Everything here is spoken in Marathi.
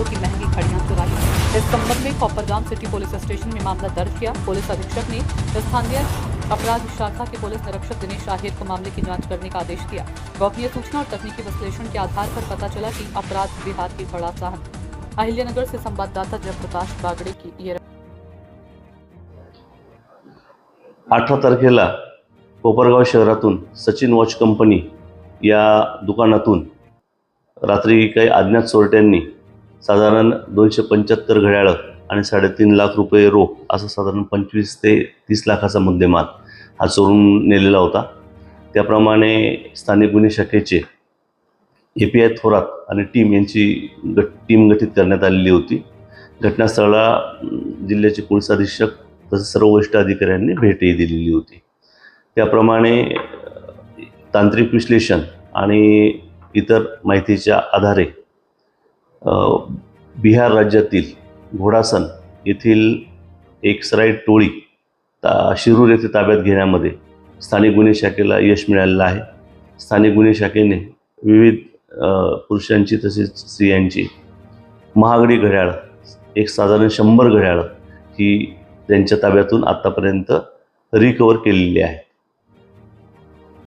लाखों की महंगी घड़ियां चुराई। इस संबंध में कॉपरगाम सिटी पुलिस स्टेशन में मामला दर्ज किया। पुलिस अधीक्षक ने स्थानीय अपराध शाखा के पुलिस निरीक्षक दिनेश शाहिद को मामले की जांच करने का आदेश दिया। गोपनीय सूचना और तकनीकी विश्लेषण के आधार पर पता चला कि अपराध बिहार की घड़ा अहिल्यानगर से संवाददाता जयप्रकाश बागड़े की ये 18 तारखेला कोपरगाव शहरातून सचिन वॉच कंपनी या दुकानातून रात्री काही अज्ञात चोरट्यांनी साधारण 275 घड्याळं आणि 3.5 लाख रुपये रोख असं साधारण 25 ते 30 लाखाचा मुद्देमाल हा चोरून नेलेला होता। त्याप्रमाणे स्थानिक गुन्हे शाखेचे API थोरात आणि टीम यांची टीम गठीत करण्यात आलेली होती। घटनास्थळाला जिल्ह्याचे पोलीस अधीक्षक तसेच सर्व वरिष्ठ अधिकाऱ्यांनी भेटही दिलेली होती। त्याप्रमाणे तांत्रिक विश्लेषण आणि इतर माहितीच्या आधारे बिहार राज्यातील घोडासन येथील एक सराईट टोळी शिरूर येथे ताब्यात घेण्यामध्ये स्थानिक गुन्हे शाखेला यश मिळालेलं आहे। स्थानिक गुन्हे शाखेने विविध पुरुषांची तसेच स्त्रियांची महागडी घड्याळ एक साधारण 100 घड्याळ ही त्यांच्या ताब्यातून आतापर्यंत रिकवर केलेली आहे।